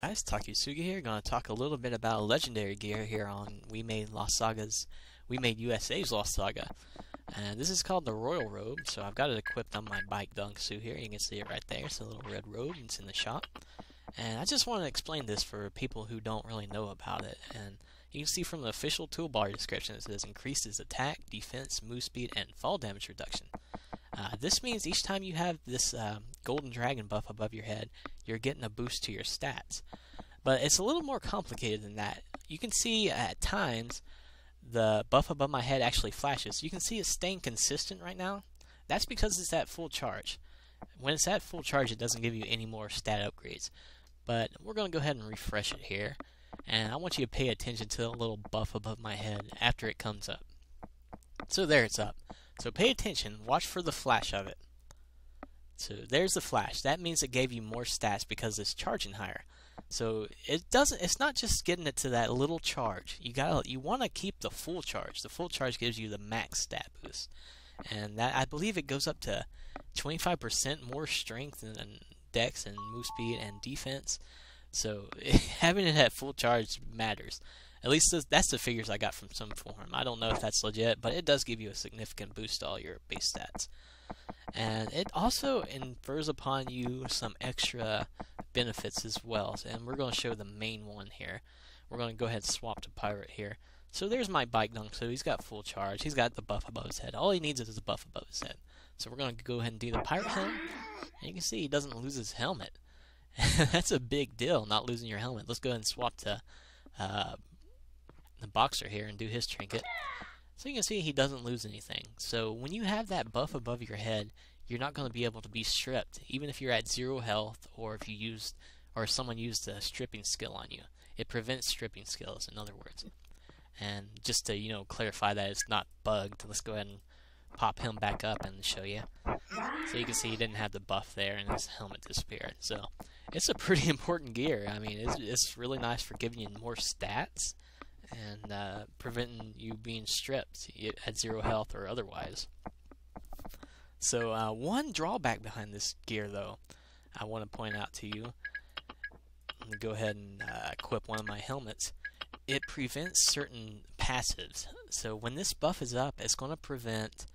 Guys, TakuyaSugi here. Going to talk a little bit about legendary gear here on We Made USA's Lost Saga. And this is called the Royal Robe. So I've got it equipped on my bike dunk suit here. You can see it right there. It's a little red robe. It's in the shop. And I just want to explain this for people who don't really know about it. And you can see from the official toolbar description it says increases attack, defense, move speed, and fall damage reduction. This means each time you have this golden dragon buff above your head, you're getting a boost to your stats. But it's a little more complicated than that. You can see at times the buff above my head actually flashes. You can see it's staying consistent right now. That's because it's at full charge. When it's at full charge, it doesn't give you any more stat upgrades. But we're going to go ahead and refresh it here. And I want you to pay attention to the little buff above my head after it comes up. So there it's up. So pay attention, watch for the flash of it. So there's the flash. That means it gave you more stats because it's charging higher. So it's not just getting it to that little charge. You want to keep the full charge. The full charge gives you the max stat boost. And that I believe it goes up to 25% more strength and dex and move speed and defense. So having it at full charge matters. At least that's the figures I got from some forum. I don't know if that's legit, but it does give you a significant boost to all your base stats. And it also infers upon you some extra benefits as well. And we're going to show the main one here. We're going to go ahead and swap to pirate here. So there's my bike dunk. So he's got full charge. He's got the buff above his head. All he needs is a buff above his head. So we're going to go ahead and do the pirate helm. And you can see he doesn't lose his helmet. That's a big deal, not losing your helmet. Let's go ahead and swap to the boxer here and do his trinket. So you can see he doesn't lose anything. So when you have that buff above your head, you're not going to be able to be stripped, even if you're at 0 health or if someone used a stripping skill on you. It prevents stripping skills, in other words. And just to clarify that it's not bugged, let's go ahead and pop him back up and show you. So you can see he didn't have the buff there and his helmet disappeared. So it's a pretty important gear. I mean, it's really nice for giving you more stats and preventing you being stripped at 0 health or otherwise. So one drawback behind this gear, though, I want to point out to you. Let me go ahead and equip one of my helmets. It prevents certain passives. So when this buff is up, it's going to prevent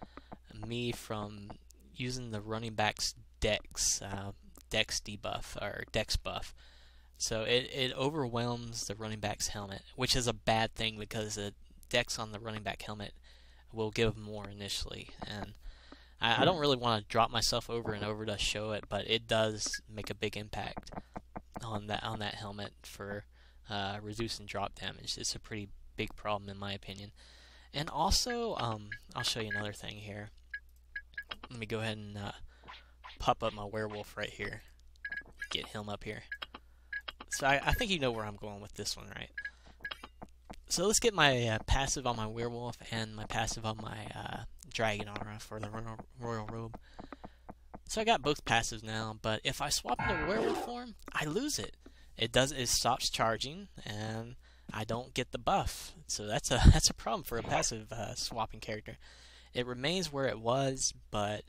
me from using the running back's dex debuff or dex buff. So it overwhelms the running back's helmet, which is a bad thing because the dex on the running back helmet will give more initially. And I don't really want to drop myself over and over to show it, but it does make a big impact on that helmet for reducing drop damage. It's a pretty big problem in my opinion. And also, I'll show you another thing here. Let me go ahead and pop up my werewolf right here. Get him up here. So I think you know where I'm going with this one, right? So let's get my passive on my werewolf and my passive on my dragon aura for the royal robe. So I got both passives now, but if I swap into werewolf form, I lose it. It stops charging, and I don't get the buff. So that's a problem for a passive swapping character. It remains where it was, but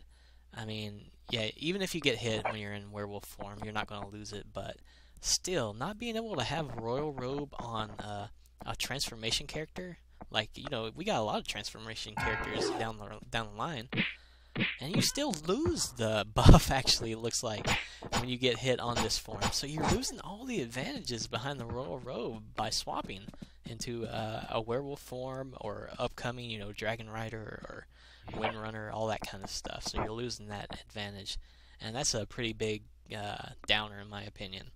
I mean, yeah, even if you get hit when you're in werewolf form, you're not going to lose it. But still, not being able to have royal robe on a transformation character, like we got a lot of transformation characters down the line. And you still lose the buff, actually, it looks like, when you get hit on this form. So you're losing all the advantages behind the Royal Robe by swapping into a werewolf form or upcoming, Dragon Rider or Windrunner, all that kind of stuff. So you're losing that advantage. And that's a pretty big downer, in my opinion.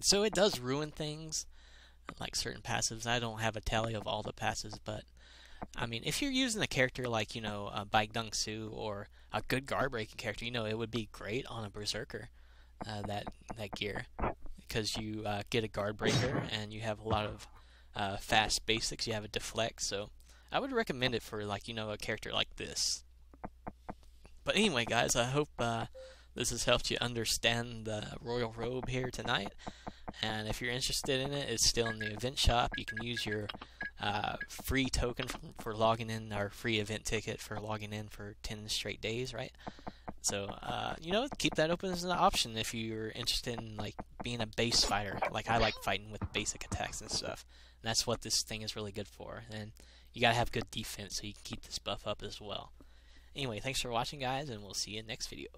So it does ruin things, like certain passives. I don't have a tally of all the passives, but I mean, if you're using a character like, a Bike Dunk Su or a good guard breaking character, it would be great on a Berserker, that gear, because you get a guard breaker and you have a lot of fast basics. You have a deflect, so I would recommend it for a character like this. But anyway, guys, I hope this has helped you understand the Royal Robe here tonight. And if you're interested in it, it's still in the event shop. You can use your free token for logging in, or free event ticket for logging in for 10 straight days, right? So, keep that open as an option if you're interested in being a base fighter. Like, I like fighting with basic attacks and stuff. And that's what this thing is really good for. And you gotta have good defense so you can keep this buff up as well. Anyway, thanks for watching, guys, and we'll see you in the next video.